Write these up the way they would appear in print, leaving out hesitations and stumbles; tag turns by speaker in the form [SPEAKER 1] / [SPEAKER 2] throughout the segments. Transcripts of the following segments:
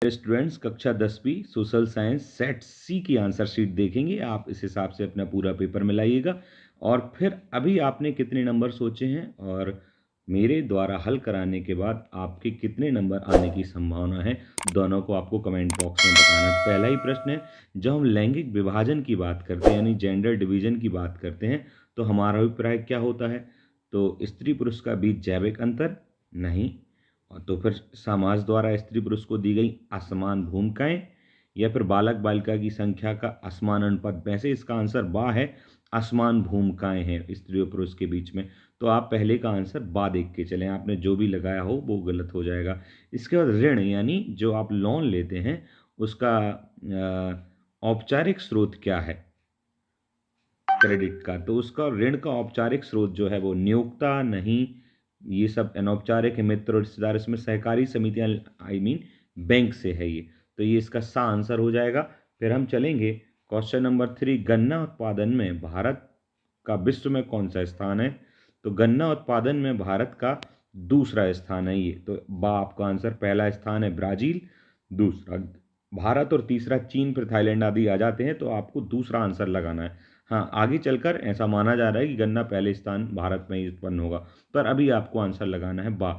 [SPEAKER 1] Students कक्षा 10वीं social science set सी की आंसर शीट देखेंगे। आप इस हिसाब से अपना पूरा पेपर मिलाइएगा और फिर अभी आपने कितने नंबर सोचे हैं और मेरे द्वारा हल कराने के बाद आपके कितने नंबर आने की संभावना है, दोनों को आपको कमेंट बॉक्स में बताना है। पहला ही प्रश्न है, जब हम लैंगिक विभाजन की बात करते हैं यानी जेंडर डिवीजन की बात करते हैं तो हमारा अभिप्राय क्या होता है? तो स्त्री पुरुष का बीच जैविक अंतर नहीं, और तो फिर समाज द्वारा स्त्री पुरुष को दी गई असमान भूमिकाएं, या फिर बालक बालिका की संख्या का असमान अनुपात। वैसे इसका आंसर बा है, असमान भूमिकाएं हैं स्त्री और पुरुष के बीच में। तो आप पहले का आंसर बा देख के चलें, आपने जो भी लगाया हो वो गलत हो जाएगा। इसके बाद ऋण यानी जो आप लोन लेते हैं उसका औपचारिक स्रोत क्या है क्रेडिट का? तो उसका ऋण का औपचारिक स्रोत जो है वो नियोक्ता नहीं, ये सब अनौपचारिक है, मित्र और रिश्तेदार, इसमें सहकारी समितियां बैंक से है ये। तो ये इसका सा आंसर हो जाएगा। फिर हम चलेंगे क्वेश्चन नंबर 3, गन्ना उत्पादन में भारत का विश्व में कौन सा स्थान है? तो गन्ना उत्पादन में भारत का दूसरा स्थान है ये। तो बा आपका आंसर, पहला स्थान है ब्राजील, दूसरा भारत और तीसरा चीन फिर थाईलैंड आदि आ जाते हैं, तो आपको दूसरा आंसर लगाना है। हाँ, आगे चलकर ऐसा माना जा रहा है कि गन्ना पहले स्थान भारत में ही उत्पन्न होगा, पर अभी आपको आंसर लगाना है बा।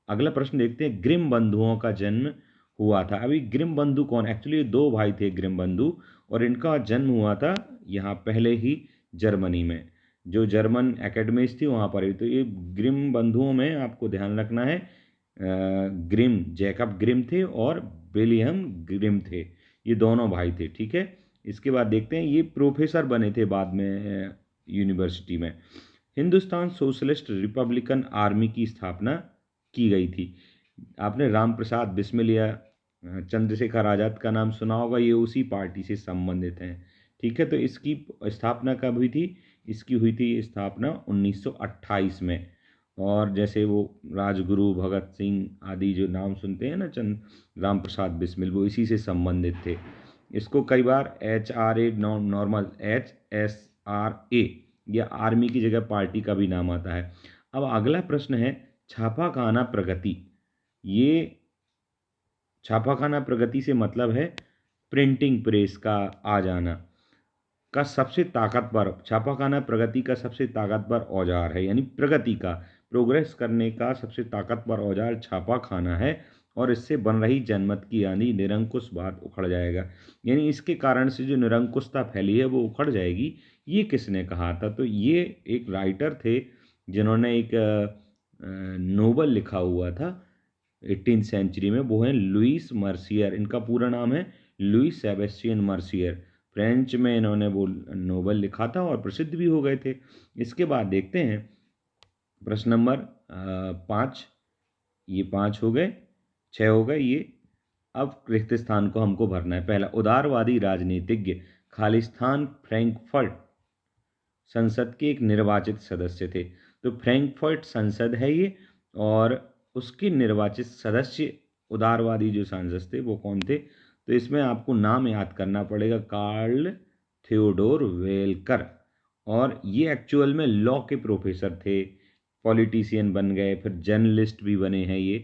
[SPEAKER 1] अगला प्रश्न देखते हैं, ग्रिम बंधुओं का जन्म हुआ था। अभी ग्रिम बंधु कौन? एक्चुअली दो भाई थे ग्रिम बंधु, और इनका जन्म हुआ था यहाँ पहले ही जर्मनी में, जो जर्मन एकेडमीज थी वहाँ पर ही। तो ये ग्रिम बंधुओं में आपको ध्यान रखना है, ग्रिम जैकब ग्रिम थे और विलियम ग्रिम थे, ये दोनों भाई थे। ठीक है, इसके बाद देखते हैं, ये प्रोफेसर बने थे बाद में यूनिवर्सिटी में। हिंदुस्तान सोशलिस्ट रिपब्लिकन आर्मी की स्थापना की गई थी। आपने राम प्रसाद बिस्मिल या चंद्रशेखर आज़ाद का नाम सुना होगा, ये उसी पार्टी से संबंधित हैं। ठीक है, तो इसकी स्थापना कब हुई थी? इसकी हुई थी स्थापना 1928 में। और जैसे वो राजगुरु भगत सिंह आदि जो नाम सुनते हैं ना, राम प्रसाद बिस्मिल, वो इसी से संबंधित थे। इसको कई बार HRA नॉर्मल HSRA या आर्मी की जगह पार्टी का भी नाम आता है। अब अगला प्रश्न है, छापाखाना प्रगति। ये छापाखाना प्रगति से मतलब है प्रिंटिंग प्रेस का आ जाना का सबसे ताकतवर, छापाखाना प्रगति का सबसे ताकतवर औजार है, यानी प्रगति का, प्रोग्रेस करने का सबसे ताकतवर औजार छापाखाना है, और इससे बन रही जनमत की आंधी निरंकुश बात उखड़ जाएगा। यानी इसके कारण से जो निरंकुशता फैली है वो उखड़ जाएगी। ये किसने कहा था? तो ये एक राइटर थे जिन्होंने एक नोवेल लिखा हुआ था 18th सेंचुरी में, वो हैं लुईस मर्सियर। इनका पूरा नाम है लुईस सेबेस्टियन मर्सियर। फ्रेंच में इन्होंने वो नोवेल लिखा था और प्रसिद्ध भी हो गए थे। इसके बाद देखते हैं प्रश्न नंबर 5, ये 5 हो गए, 6 हो गए ये। अब रिक्त स्थान को हमको भरना है। पहला, उदारवादी राजनीतिज्ञ खालिस्तान फ्रैंकफर्ट संसद के एक निर्वाचित सदस्य थे। तो फ्रैंकफर्ट संसद है ये, और उसके निर्वाचित सदस्य उदारवादी जो सांसद थे वो कौन थे? तो इसमें आपको नाम याद करना पड़ेगा, कार्ल थियोडोर वेलकर। और ये एक्चुअल में लॉ के प्रोफेसर थे, पॉलिटिशियन बन गए, फिर जर्नलिस्ट भी बने हैं ये।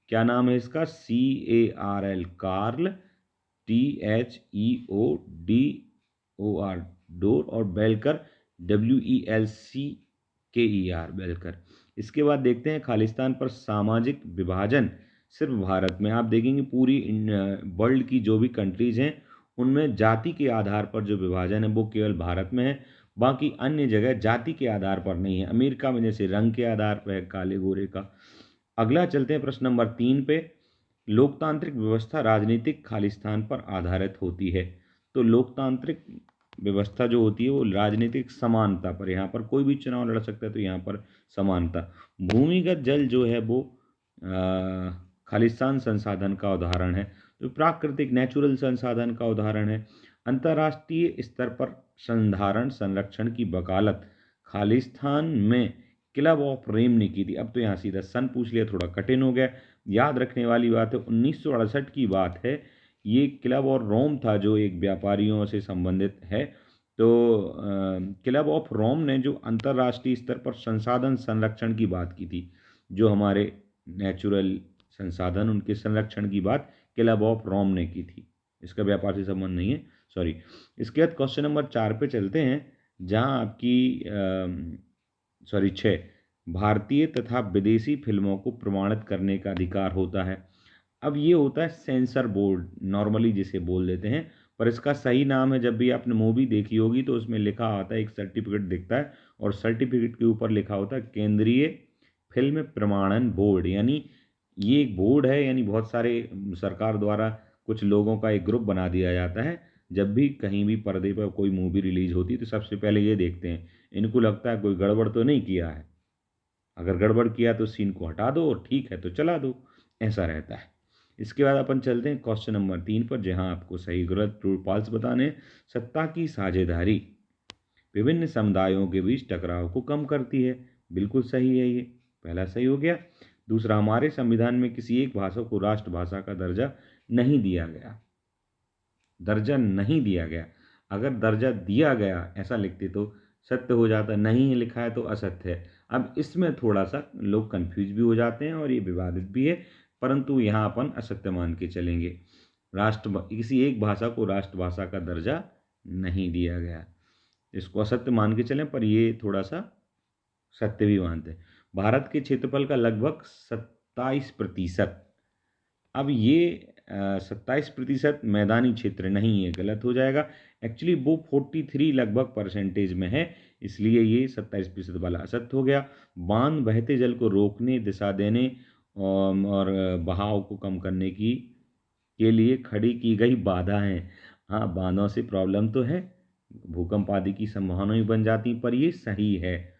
[SPEAKER 1] क्या नाम है इसका? CARL, कार्ल, THEODOR, डोर, और बेलकर WELCKER, बेलकर। इसके बाद देखते हैं खालिस्तान पर सामाजिक विभाजन सिर्फ भारत में। आप देखेंगे पूरी वर्ल्ड की जो भी कंट्रीज हैं उनमें जाति के आधार पर जो विभाजन है वो केवल भारत में है, बाकी अन्य जगह जाति के आधार पर नहीं है। अमेरिका में जैसे रंग के आधार पर है, काले गोरे का। अगला चलते हैं प्रश्न नंबर 3 पे, लोकतांत्रिक व्यवस्था राजनीतिक खालिस्तान पर आधारित होती है। तो लोकतांत्रिक व्यवस्था जो होती है वो राजनीतिक समानता पर, यहाँ पर कोई भी चुनाव लड़ सकता है तो यहाँ पर समानता। भूमिगत जल जो है वो खालिस्तान संसाधन का उदाहरण है, तो प्राकृतिक नेचुरल संसाधन का उदाहरण है। अंतर्राष्ट्रीय स्तर पर संधारण संरक्षण की वकालत खालिस्तान में क्लब ऑफ रेम ने की थी। अब तो यहाँ सीधा सन पूछ लिया, थोड़ा कठिन हो गया। याद रखने वाली बात है, 1968 की बात है। ये क्लब और रोम था जो एक व्यापारियों से संबंधित है। तो क्लब ऑफ रोम ने जो अंतर्राष्ट्रीय स्तर पर संसाधन संरक्षण की बात की थी, जो हमारे नेचुरल संसाधन उनके संरक्षण की बात क्लब ऑफ रोम ने की थी। इसका व्यापार से संबंध नहीं है, सॉरी। इसके बाद क्वेश्चन नंबर 4 पे चलते हैं, जहां आपकी सॉरी 6, भारतीय तथा विदेशी फिल्मों को प्रमाणित करने का अधिकार होता है। अब ये होता है सेंसर बोर्ड, नॉर्मली जिसे बोल देते हैं, पर इसका सही नाम है, जब भी आपने मूवी देखी होगी तो उसमें लिखा आता है, एक सर्टिफिकेट दिखता है और सर्टिफिकेट के ऊपर लिखा होता है केंद्रीय फिल्म प्रमाणन बोर्ड। यानी ये एक बोर्ड है, यानी बहुत सारे सरकार द्वारा कुछ लोगों का एक ग्रुप बना दिया जाता है। जब भी कहीं भी पर्दे पर कोई मूवी रिलीज होती है तो सबसे पहले ये देखते हैं, इनको लगता है कोई गड़बड़ तो नहीं किया है, अगर गड़बड़ किया तो सीन को हटा दो और ठीक है तो चला दो, ऐसा रहता है। इसके बाद अपन चलते हैं क्वेश्चन नंबर 3 पर, जहां आपको सही गलत ट्रू फॉल्स बताने हैं। सत्ता की साझेदारी विभिन्न समुदायों के बीच टकराव को कम करती है। बिल्कुल सही है, ये पहला सही हो गया। दूसरा, हमारे संविधान में किसी एक भाषा को राष्ट्रभाषा का दर्जा नहीं दिया गया। दर्जा नहीं दिया गया, अगर दर्जा दिया गया ऐसा लिखते तो सत्य हो जाता, नहीं लिखा है तो असत्य है। अब इसमें थोड़ा सा लोग कंफ्यूज भी हो जाते हैं और ये विवादित भी है, परंतु यहाँ अपन असत्य मान के चलेंगे। किसी एक भाषा को राष्ट्रभाषा का दर्जा नहीं दिया गया, इसको असत्य मान के चलें, पर ये थोड़ा सा सत्य भी मानते हैं। भारत के क्षेत्रफल का लगभग 27%। अब ये 27% मैदानी क्षेत्र नहीं है, गलत हो जाएगा। एक्चुअली वो 43 लगभग परसेंटेज में है, इसलिए ये 27% वाला असत्य हो गया। बांध बहते जल को रोकने, दिशा देने और बहाव को कम करने के लिए खड़ी की गई बाधा है। हाँ, बांधों से प्रॉब्लम तो है, भूकंप आदि की संभावना भी बन जाती, पर ये सही है,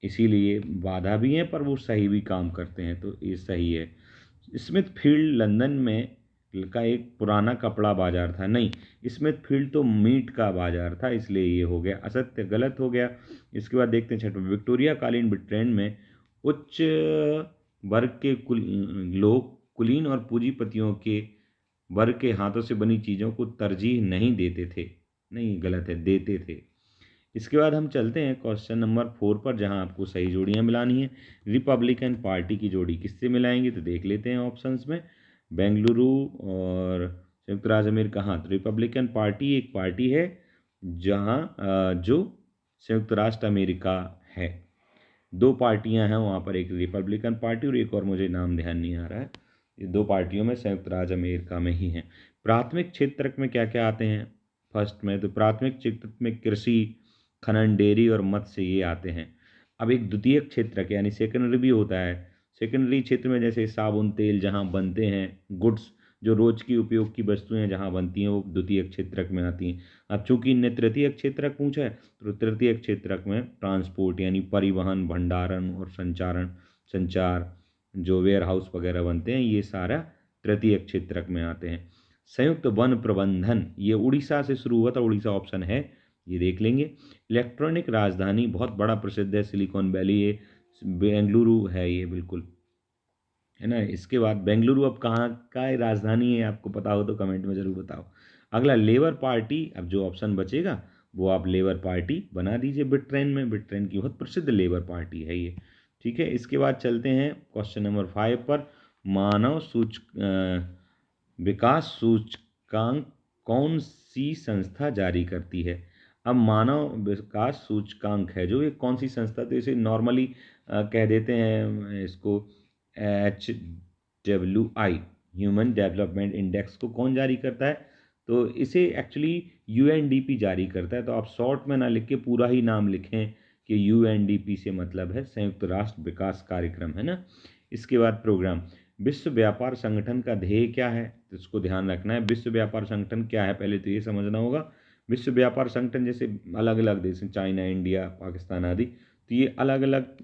[SPEAKER 1] इसीलिए बाधा भी है पर वो सही भी काम करते हैं, तो ये सही है। स्मिथ फील्ड लंदन में का एक पुराना कपड़ा बाजार था, नहीं, स्मिथ फील्ड तो मीट का बाजार था, इसलिए ये हो गया असत्य, गलत हो गया। इसके बाद देखते हैं छठवां, विक्टोरिया कालीन ब्रिटेन में उच्च वर्ग के लोग कुलीन और पूंजीपतियों के वर्ग के हाथों से बनी चीज़ों को तरजीह नहीं देते थे, नहीं गलत है, देते थे। इसके बाद हम चलते हैं क्वेश्चन नंबर 4 पर, जहां आपको सही जोड़ियां मिलानी है। रिपब्लिकन पार्टी की जोड़ी किससे मिलाएंगे, तो देख लेते हैं ऑप्शंस में, बेंगलुरु और संयुक्त राज्य अमेरिका। हाँ, तो रिपब्लिकन पार्टी एक पार्टी है जहां जो संयुक्त राष्ट्र अमेरिका है। दो पार्टियां हैं वहाँ पर, एक रिपब्लिकन पार्टी और एक और मुझे नाम ध्यान नहीं आ रहा है। ये दो पार्टियों में संयुक्त राज्य अमेरिका में ही हैं। प्राथमिक क्षेत्र में क्या क्या आते हैं, फर्स्ट में तो प्राथमिक क्षेत्र में कृषि, खनन, डेयरी और मत्स्य ये आते हैं। अब एक द्वितीयक क्षेत्र यानी सेकेंडरी भी होता है। सेकेंडरी क्षेत्र में जैसे साबुन, तेल जहाँ बनते हैं, गुड्स जो रोज की उपयोग की वस्तुएं जहाँ बनती हैं वो द्वितीयक क्षेत्रक में आती हैं। अब चूंकि इनने तृतीयक क्षेत्रक पूछा है तो तृतीयक क्षेत्रक में ट्रांसपोर्ट यानी परिवहन, भंडारण और संचार जो वेयर हाउस वगैरह बनते हैं ये सारा तृतीयक क्षेत्रक में आते हैं। संयुक्त वन प्रबंधन ये उड़ीसा से शुरू हुआ था, उड़ीसा ऑप्शन है, ये देख लेंगे। इलेक्ट्रॉनिक राजधानी बहुत बड़ा प्रसिद्ध है, सिलिकॉन वैली, ये बेंगलुरु है, ये बिल्कुल है ना। इसके बाद बेंगलुरु अब कहाँ का है राजधानी है, आपको पता हो तो कमेंट में ज़रूर बताओ। अगला लेबर पार्टी, अब जो ऑप्शन बचेगा वो आप लेबर पार्टी बना दीजिए ब्रिटेन में, ब्रिटेन की बहुत प्रसिद्ध लेबर पार्टी है ये, ठीक है। इसके बाद चलते हैं क्वेश्चन नंबर 5 पर, मानव विकास सूचकांक कौन सी संस्था जारी करती है। अब मानव विकास सूचकांक है जो, ये कौन सी संस्था, तो इसे नॉर्मली कह देते हैं इसको HWI, ह्यूमन डेवलपमेंट इंडेक्स को कौन जारी करता है, तो इसे एक्चुअली UNDP जारी करता है। तो आप शॉर्ट में ना लिख के पूरा ही नाम लिखें कि UNDP से मतलब है संयुक्त राष्ट्र विकास कार्यक्रम, है ना। इसके बाद प्रोग्राम, विश्व व्यापार संगठन का ध्येय क्या है, तो इसको ध्यान रखना है। विश्व व्यापार संगठन क्या है पहले तो ये समझना होगा। विश्व व्यापार संगठन जैसे अलग अलग देश हैं, चाइना, इंडिया, पाकिस्तान आदि, तो ये अलग अलग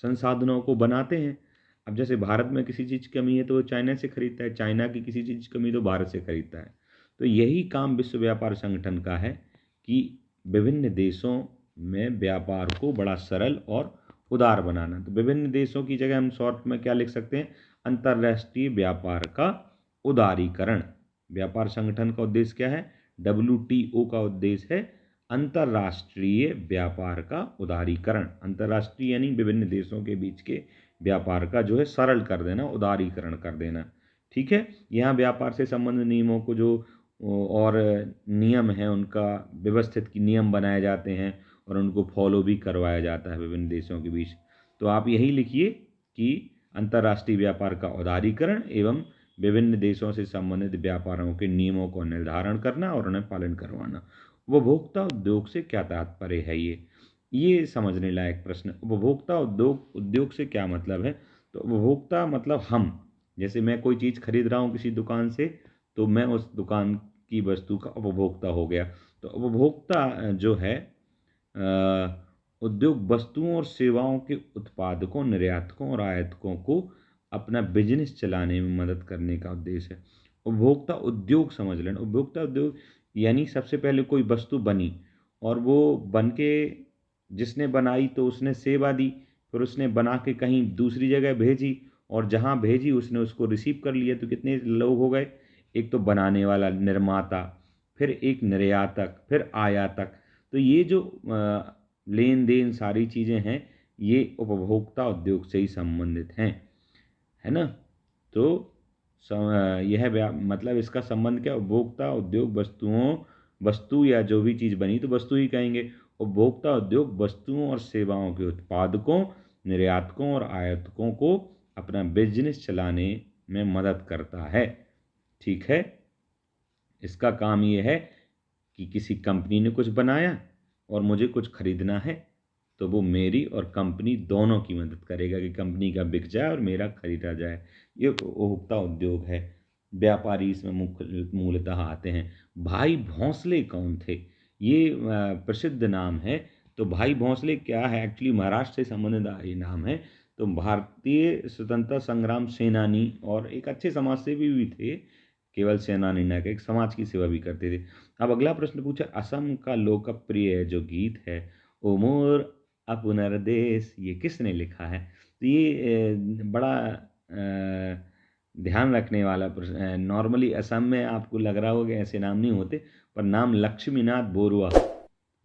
[SPEAKER 1] संसाधनों को बनाते हैं। अब जैसे भारत में किसी चीज़ की कमी है तो वो चाइना से खरीदता है, चाइना की किसी चीज़ की कमी तो भारत से खरीदता है। तो यही काम विश्व व्यापार संगठन का है कि विभिन्न देशों में व्यापार को बड़ा सरल और उदार बनाना। तो विभिन्न देशों की जगह हम शॉर्ट में क्या लिख सकते हैं, अंतर्राष्ट्रीय व्यापार का उदारीकरण। व्यापार संगठन का उद्देश्य क्या है, WTO का उद्देश्य है अंतर्राष्ट्रीय व्यापार का उदारीकरण। अंतर्राष्ट्रीय यानी विभिन्न देशों के बीच के व्यापार का जो है सरल कर देना, उदारीकरण कर देना, ठीक है। यहाँ व्यापार से संबंधित नियमों को जो और नियम हैं उनका व्यवस्थित की नियम बनाए जाते हैं और उनको फॉलो भी करवाया जाता है विभिन्न देशों के बीच। तो आप यही लिखिए कि अंतर्राष्ट्रीय व्यापार का उदारीकरण एवं विभिन्न देशों से संबंधित व्यापारों के नियमों को निर्धारण करना और उन्हें पालन करवाना। उपभोक्ता उद्योग से क्या तात्पर्य है? ये समझने लायक प्रश्न। उपभोक्ता उद्योग उद्योग से क्या मतलब है? तो उपभोक्ता मतलब हम, जैसे मैं कोई चीज़ खरीद रहा हूँ किसी दुकान से, तो मैं उस दुकान की वस्तु का उपभोक्ता हो गया। तो उपभोक्ता जो है उद्योग वस्तुओं और सेवाओं के उत्पादकों, निर्यातकों और आयातकों को अपना बिजनेस चलाने में मदद करने का उद्देश्य है। उपभोक्ता उद्योग समझ लेना। उपभोक्ता उद्योग यानी सबसे पहले कोई वस्तु बनी और वो बन के जिसने बनाई तो उसने सेवा दी, फिर उसने बना के कहीं दूसरी जगह भेजी और जहाँ भेजी उसने उसको रिसीव कर लिया। तो कितने लोग हो गए? एक तो बनाने वाला निर्माता, फिर एक निर्यातक, फिर आयातक। तो ये जो लेन देन सारी चीज़ें हैं ये उपभोक्ता उद्योग से ही संबंधित हैं, है ना? तो मतलब इसका संबंध क्या? उपभोक्ता उद्योग वस्तु या जो भी चीज़ बनी तो वस्तु ही कहेंगे। उपभोक्ता उद्योग वस्तुओं और सेवाओं के उत्पादकों, निर्यातकों और आयातकों को अपना बिजनेस चलाने में मदद करता है। ठीक है। इसका काम ये है कि किसी कंपनी ने कुछ बनाया और मुझे कुछ खरीदना है, तो वो मेरी और कंपनी दोनों की मदद करेगा कि कंपनी का बिक जाए और मेरा खरीदा जाए। ये उपभोक्ता उद्योग है। व्यापारी इसमें मूलतः आते हैं। भाई भोंसले कौन थे? ये प्रसिद्ध नाम है। तो भाई भोंसले क्या है? एक्चुअली महाराष्ट्र से संबंधित ये नाम है। तो भारतीय स्वतंत्रता संग्राम सेनानी और एक अच्छे समाजसेवी भी थे। केवल सेनानी न, एक समाज की सेवा भी करते थे। अब अगला प्रश्न पूछा, असम का लोकप्रिय जो गीत है ओ मोर अपुनर देश, ये किसने लिखा है? तो ये बड़ा ध्यान रखने वाला प्रश्न। नॉर्मली असम में आपको लग रहा होगा ऐसे नाम नहीं होते, पर नाम लक्ष्मीनाथ बोरुआ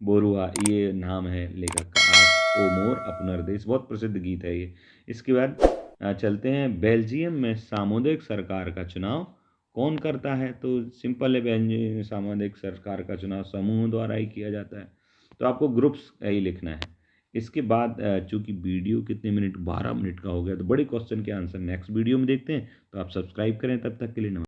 [SPEAKER 1] बोरुआ ये नाम है लेखक का। आज ओ मोर अपनर देश बहुत प्रसिद्ध गीत है ये। इसके बाद चलते हैं, बेल्जियम में सामुदायिक सरकार का चुनाव कौन करता है? तो सिंपल है, बेल्जियम सामुदायिक सरकार का चुनाव समूह द्वारा ही किया जाता है। तो आपको ग्रुप्स ही लिखना है। इसके बाद चूंकि वीडियो कितने मिनट, 12 मिनट का हो गया, तो बड़े क्वेश्चन के आंसर नेक्स्ट वीडियो में देखते हैं। तो आप सब्सक्राइब करें, तब तक के लिए नमस्कार।